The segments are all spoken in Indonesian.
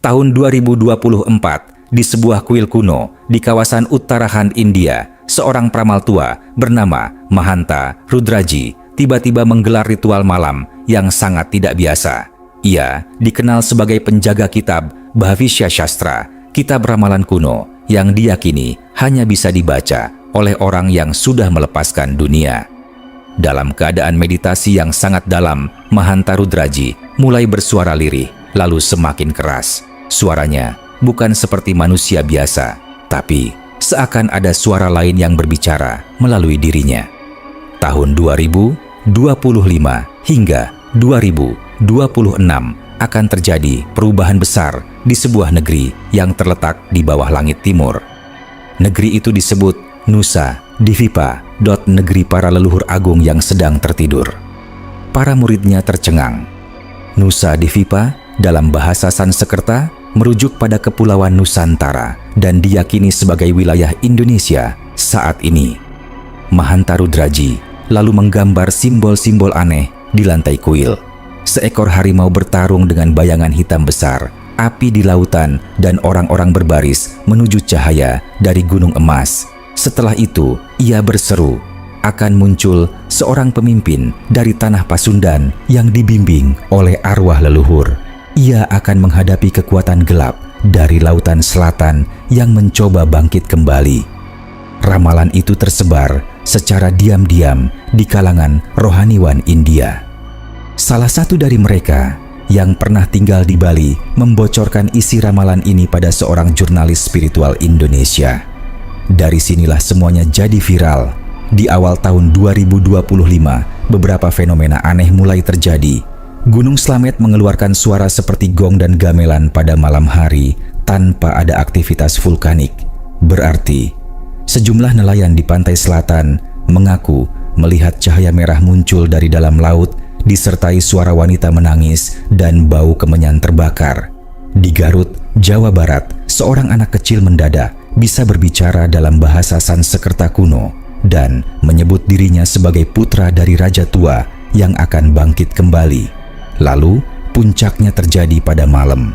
Tahun 2024, di sebuah kuil kuno di kawasan Uttarakhand, India, seorang pramal tua bernama Mahanta Rudraji tiba-tiba menggelar ritual malam yang sangat tidak biasa. Ia dikenal sebagai penjaga kitab Bhavishya Shastra, kitab ramalan kuno yang diyakini hanya bisa dibaca oleh orang yang sudah melepaskan dunia. Dalam keadaan meditasi yang sangat dalam, Mahanta Rudraji mulai bersuara lirih, lalu semakin keras. Suaranya bukan seperti manusia biasa, tapi seakan ada suara lain yang berbicara melalui dirinya. Tahun 2025 hingga 2026 akan terjadi perubahan besar di sebuah negeri yang terletak di bawah langit timur. Negeri itu disebut Nusa Divipa, negeri para leluhur agung yang sedang tertidur. Para muridnya tercengang. Nusa Divipa dalam bahasa Sanskerta merujuk pada Kepulauan Nusantara dan diyakini sebagai wilayah Indonesia saat ini. Mahanta Rudraji lalu menggambar simbol-simbol aneh di lantai kuil. Seekor harimau bertarung dengan bayangan hitam besar, api di lautan, dan orang-orang berbaris menuju cahaya dari gunung emas. Setelah itu, ia berseru, akan muncul seorang pemimpin dari tanah Pasundan yang dibimbing oleh arwah leluhur. Ia akan menghadapi kekuatan gelap dari lautan selatan yang mencoba bangkit kembali. Ramalan itu tersebar secara diam-diam di kalangan rohaniwan India. Salah satu dari mereka yang pernah tinggal di Bali membocorkan isi ramalan ini pada seorang jurnalis spiritual Indonesia. Dari sinilah semuanya jadi viral. Di awal tahun 2025, beberapa fenomena aneh mulai terjadi. Gunung Slamet mengeluarkan suara seperti gong dan gamelan pada malam hari tanpa ada aktivitas vulkanik. Berarti, sejumlah nelayan di pantai selatan mengaku melihat cahaya merah muncul dari dalam laut disertai suara wanita menangis dan bau kemenyan terbakar. Di Garut, Jawa Barat, seorang anak kecil mendadak bisa berbicara dalam bahasa Sanskerta kuno dan menyebut dirinya sebagai putra dari raja tua yang akan bangkit kembali. Lalu, puncaknya terjadi pada malam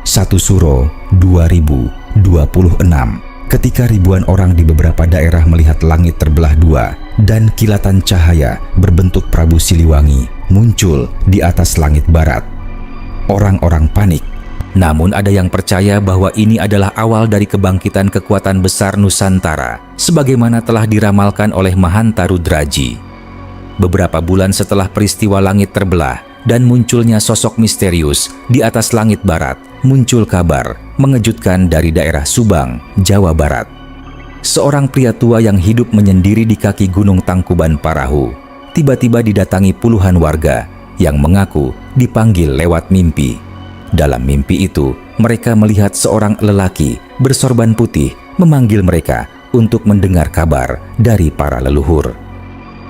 1 Suro 2026 ketika ribuan orang di beberapa daerah melihat langit terbelah dua dan kilatan cahaya berbentuk Prabu Siliwangi muncul di atas langit barat. Orang-orang panik. Namun ada yang percaya bahwa ini adalah awal dari kebangkitan kekuatan besar Nusantara, sebagaimana telah diramalkan oleh Mahanta Rudraji. Beberapa bulan setelah peristiwa langit terbelah dan munculnya sosok misterius di atas langit barat, muncul kabar mengejutkan dari daerah Subang, Jawa Barat. Seorang pria tua yang hidup menyendiri di kaki Gunung Tangkuban Parahu, tiba-tiba didatangi puluhan warga yang mengaku dipanggil lewat mimpi. Dalam mimpi itu, mereka melihat seorang lelaki bersorban putih memanggil mereka untuk mendengar kabar dari para leluhur.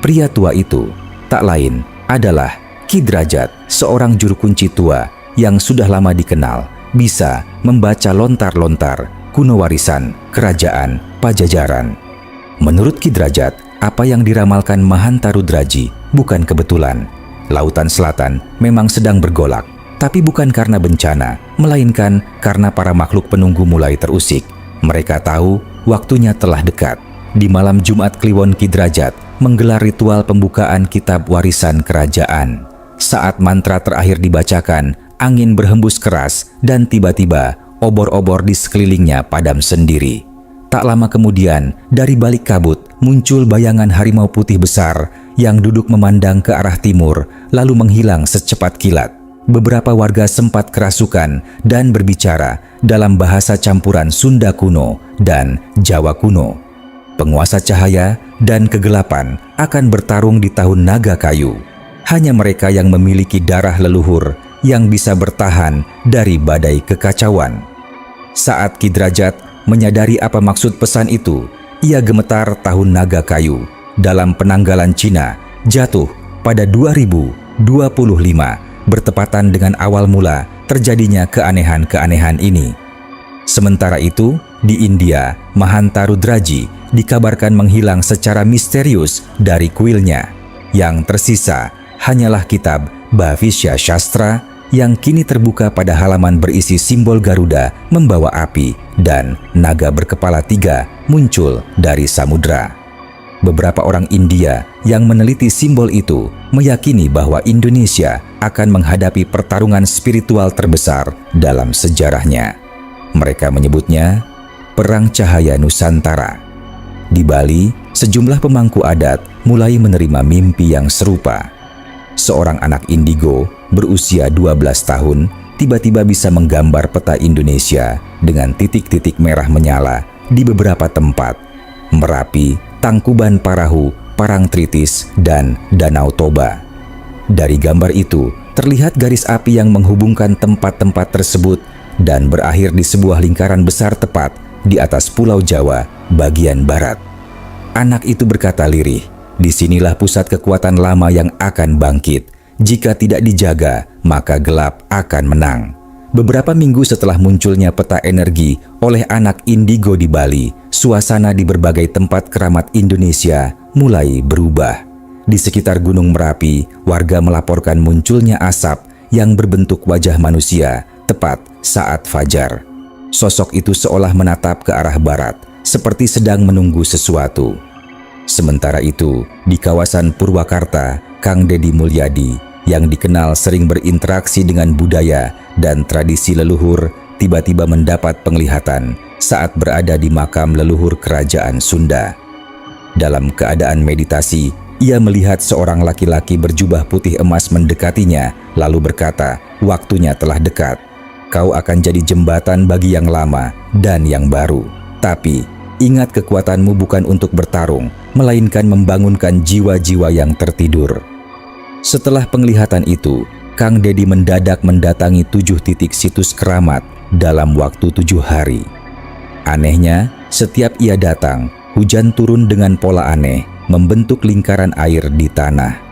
Pria tua itu tak lain adalah Ki Drajat, seorang juru kunci tua yang sudah lama dikenal bisa membaca lontar-lontar kuno warisan kerajaan Pajajaran. Menurut Ki Drajat, apa yang diramalkan Mahanta Rudraji bukan kebetulan. Lautan Selatan memang sedang bergolak, tapi bukan karena bencana, melainkan karena para makhluk penunggu mulai terusik. Mereka tahu waktunya telah dekat. Di malam Jumat Kliwon, Ki Drajat menggelar ritual pembukaan kitab warisan kerajaan. Saat mantra terakhir dibacakan, angin berhembus keras dan tiba-tiba obor-obor di sekelilingnya padam sendiri. Tak lama kemudian, dari balik kabut muncul bayangan harimau putih besar yang duduk memandang ke arah timur lalu menghilang secepat kilat. Beberapa warga sempat kerasukan dan berbicara dalam bahasa campuran Sunda kuno dan Jawa kuno. Penguasa cahaya dan kegelapan akan bertarung di tahun naga kayu. Hanya mereka yang memiliki darah leluhur yang bisa bertahan dari badai kekacauan. Saat Ki Drajat menyadari apa maksud pesan itu, ia gemetar tahun naga kayu dalam penanggalan Cina jatuh pada 2025, bertepatan dengan awal mula terjadinya keanehan-keanehan ini. Sementara itu, di India, Mahanta Rudraji dikabarkan menghilang secara misterius dari kuilnya. Yang tersisa hanyalah kitab Bhavishya Shastra yang kini terbuka pada halaman berisi simbol Garuda membawa api dan naga berkepala 3 muncul dari samudra. Beberapa orang India yang meneliti simbol itu meyakini bahwa Indonesia akan menghadapi pertarungan spiritual terbesar dalam sejarahnya. Mereka menyebutnya Perang Cahaya Nusantara. Di Bali, sejumlah pemangku adat mulai menerima mimpi yang serupa. Seorang anak indigo berusia 12 tahun tiba-tiba bisa menggambar peta Indonesia dengan titik-titik merah menyala di beberapa tempat: Merapi, Tangkuban Parahu, Parangtritis, dan Danau Toba. Dari gambar itu, terlihat garis api yang menghubungkan tempat-tempat tersebut dan berakhir di sebuah lingkaran besar tepat di atas Pulau Jawa bagian barat. Anak itu berkata lirih, "Disinilah pusat kekuatan lama yang akan bangkit. Jika tidak dijaga, maka gelap akan menang." Beberapa minggu setelah munculnya peta energi oleh anak indigo di Bali, suasana di berbagai tempat keramat Indonesia mulai berubah. Di sekitar Gunung Merapi, warga melaporkan munculnya asap yang berbentuk wajah manusia tepat saat fajar. Sosok itu seolah menatap ke arah barat, seperti sedang menunggu sesuatu. Sementara itu, di kawasan Purwakarta, Kang Deddy Mulyadi yang dikenal sering berinteraksi dengan budaya dan tradisi leluhur tiba-tiba mendapat penglihatan saat berada di makam leluhur kerajaan Sunda. Dalam keadaan meditasi, ia melihat seorang laki-laki berjubah putih emas mendekatinya lalu berkata, "Waktunya telah dekat. Kau akan jadi jembatan bagi yang lama dan yang baru. Tapi ingat, kekuatanmu bukan untuk bertarung, melainkan membangunkan jiwa-jiwa yang tertidur." Setelah penglihatan itu, Kang Deddy mendadak mendatangi 7 titik situs keramat dalam waktu 7 hari. Anehnya, setiap ia datang, hujan turun dengan pola aneh, membentuk lingkaran air di tanah.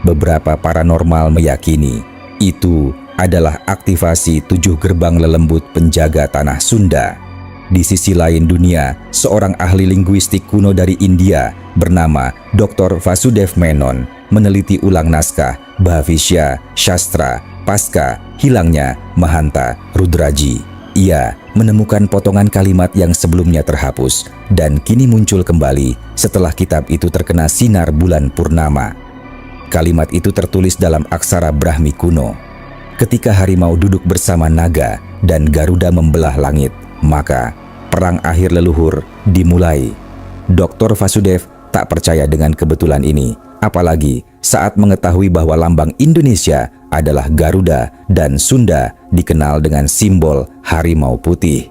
Beberapa paranormal meyakini itu adalah aktivasi 7 gerbang lelembut penjaga tanah Sunda. Di sisi lain dunia, seorang ahli linguistik kuno dari India bernama Dr. Vasudev Menon meneliti ulang naskah Bhavishya Shastra pasca hilangnya Mahanta Rudraji. Ia menemukan potongan kalimat yang sebelumnya terhapus dan kini muncul kembali setelah kitab itu terkena sinar bulan purnama. Kalimat itu tertulis dalam aksara Brahmi kuno. Ketika harimau duduk bersama naga dan Garuda membelah langit, maka perang akhir leluhur dimulai. Dr. Vasudev tak percaya dengan kebetulan ini, apalagi saat mengetahui bahwa lambang Indonesia adalah Garuda dan Sunda dikenal dengan simbol harimau putih.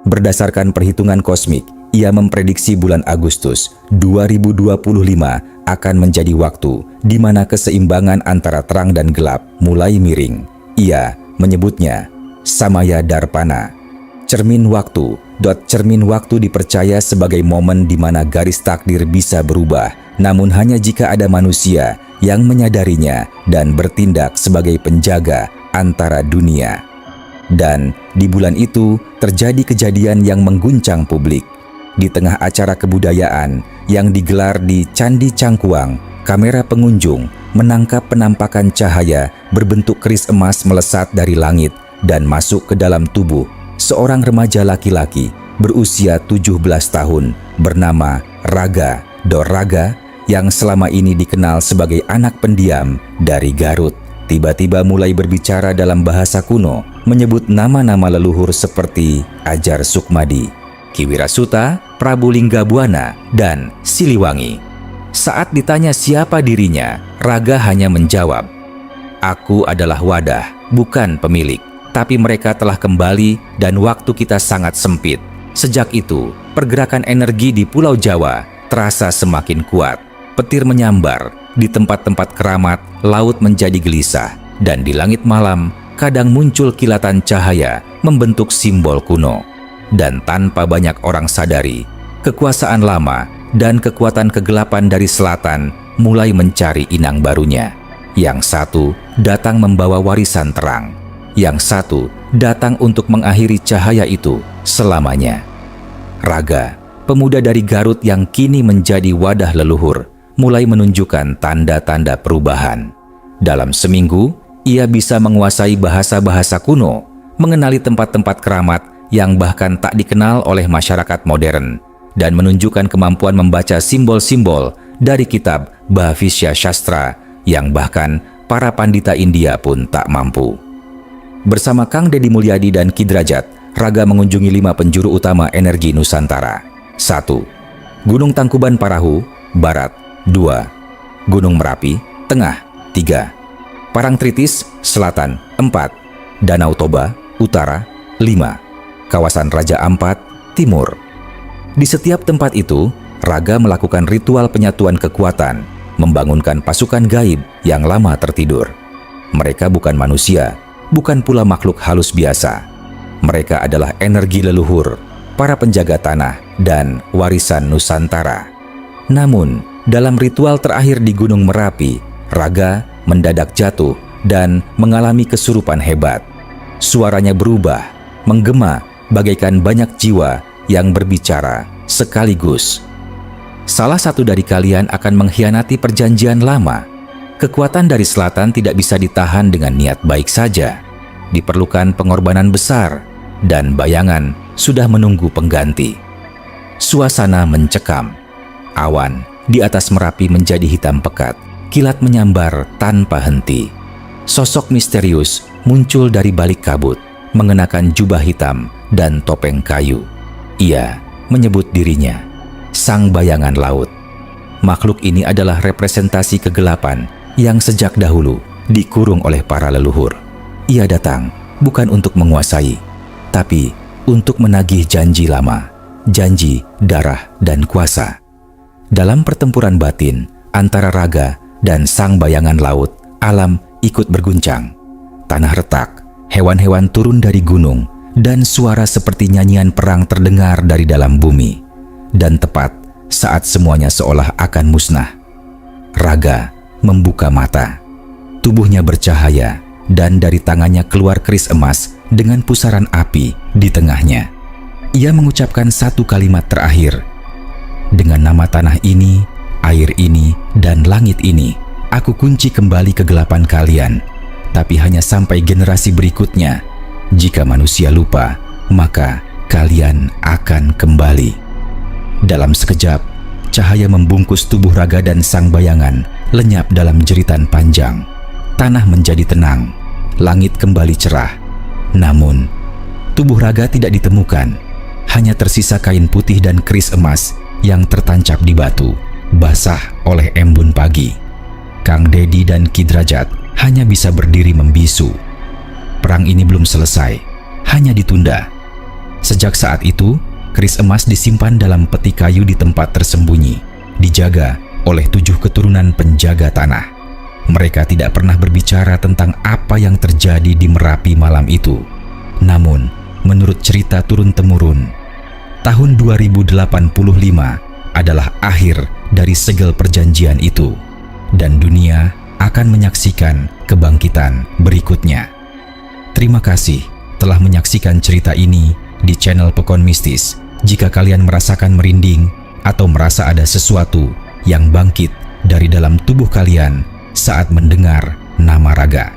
Berdasarkan perhitungan kosmik, ia memprediksi bulan Agustus 2025 akan menjadi waktu di mana keseimbangan antara terang dan gelap mulai miring. Ia menyebutnya Samaya Darpana, cermin waktu. Cermin waktu dipercaya sebagai momen di mana garis takdir bisa berubah, namun hanya jika ada manusia yang menyadarinya dan bertindak sebagai penjaga antara dunia. Dan di bulan itu terjadi kejadian yang mengguncang publik. Di tengah acara kebudayaan yang digelar di Candi Cangkuang, kamera pengunjung menangkap penampakan cahaya berbentuk keris emas melesat dari langit dan masuk ke dalam tubuh seorang remaja laki-laki berusia 17 tahun bernama Raga Doraga yang selama ini dikenal sebagai anak pendiam dari Garut. Tiba-tiba mulai berbicara dalam bahasa kuno, menyebut nama-nama leluhur seperti Ajar Sukmadi, Ki Wirasuta, Prabu Linggabuana, dan Siliwangi. Saat ditanya siapa dirinya, Raga hanya menjawab, "Aku adalah wadah, bukan pemilik. Tapi mereka telah kembali dan waktu kita sangat sempit." Sejak itu, pergerakan energi di Pulau Jawa terasa semakin kuat. Petir menyambar, di tempat-tempat keramat, laut menjadi gelisah, dan di langit malam, kadang muncul kilatan cahaya membentuk simbol kuno. Dan tanpa banyak orang sadari, kekuasaan lama dan kekuatan kegelapan dari selatan mulai mencari inang barunya. Yang satu datang membawa warisan terang. Yang satu datang untuk mengakhiri cahaya itu selamanya. Raga, pemuda dari Garut yang kini menjadi wadah leluhur, mulai menunjukkan tanda-tanda perubahan. Dalam seminggu, Ia bisa menguasai bahasa-bahasa kuno, mengenali tempat-tempat keramat yang bahkan tak dikenal oleh masyarakat modern, dan menunjukkan kemampuan membaca simbol-simbol dari kitab Bhavishya Shastra yang bahkan para pandita India pun tak mampu. Bersama Kang Deddy Mulyadi dan Ki Drajat, Raga mengunjungi 5 penjuru utama energi Nusantara. 1. Gunung Tangkuban Parahu, Barat. 2. Gunung Merapi, Tengah. 3. Parangtritis, Selatan. 4. Danau Toba, Utara. 5. Kawasan Raja Ampat, Timur. Di setiap tempat itu, Raga melakukan ritual penyatuan kekuatan, membangunkan pasukan gaib yang lama tertidur. Mereka bukan manusia, bukan pula makhluk halus biasa. Mereka adalah energi leluhur, para penjaga tanah, dan warisan Nusantara. Namun, dalam ritual terakhir di Gunung Merapi, Raga mendadak jatuh dan mengalami kesurupan hebat. Suaranya berubah, menggema bagaikan banyak jiwa yang berbicara sekaligus. Salah satu dari kalian akan mengkhianati perjanjian lama. Kekuatan dari selatan tidak bisa ditahan dengan niat baik saja. Diperlukan pengorbanan besar, dan bayangan sudah menunggu pengganti. Suasana mencekam. Awan di atas Merapi menjadi hitam pekat, kilat menyambar tanpa henti. Sosok misterius muncul dari balik kabut, mengenakan jubah hitam dan topeng kayu. Ia menyebut dirinya Sang Bayangan Laut. Makhluk ini adalah representasi kegelapan yang sejak dahulu dikurung oleh para leluhur. Ia datang bukan untuk menguasai, tapi untuk menagih janji lama, janji darah dan kuasa. Dalam pertempuran batin antara Raga dan Sang Bayangan Laut, alam ikut berguncang. Tanah retak, hewan-hewan turun dari gunung, dan suara seperti nyanyian perang terdengar dari dalam bumi. Dan tepat saat semuanya seolah akan musnah, Raga membuka mata. Tubuhnya bercahaya, dan dari tangannya keluar keris emas dengan pusaran api di tengahnya. Ia mengucapkan satu kalimat terakhir. Dengan nama tanah ini, air ini, dan langit ini, aku kunci kembali kegelapan kalian. Tapi hanya sampai generasi berikutnya. Jika manusia lupa, maka kalian akan kembali. Dalam sekejap, cahaya membungkus tubuh Raga dan Sang Bayangan lenyap dalam jeritan panjang. Tanah menjadi tenang, langit kembali cerah. Namun, tubuh Raga tidak ditemukan. Hanya tersisa kain putih dan keris emas yang tertancap di batu, basah oleh embun pagi. Kang Deddy dan Ki Drajat hanya bisa berdiri membisu. Perang ini belum selesai, hanya ditunda. Sejak saat itu, keris emas disimpan dalam peti kayu di tempat tersembunyi, dijaga oleh 7 keturunan penjaga tanah. Mereka tidak pernah berbicara tentang apa yang terjadi di Merapi malam itu. Namun, menurut cerita turun-temurun, tahun 2085 adalah akhir dari segel perjanjian itu, dan dunia akan menyaksikan kebangkitan berikutnya. Terima kasih telah menyaksikan cerita ini di channel Pekon Mistis. Jika kalian merasakan merinding atau merasa ada sesuatu yang bangkit dari dalam tubuh kalian saat mendengar nama Raga,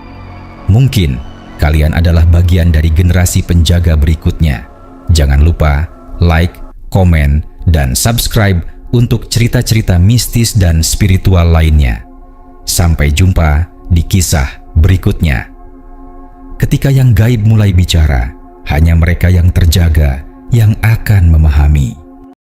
mungkin kalian adalah bagian dari generasi penjaga berikutnya. Jangan lupa like, komen, dan subscribe untuk cerita-cerita mistis dan spiritual lainnya. Sampai jumpa di kisah berikutnya. Ketika yang gaib mulai bicara, hanya mereka yang terjaga yang akan memahami.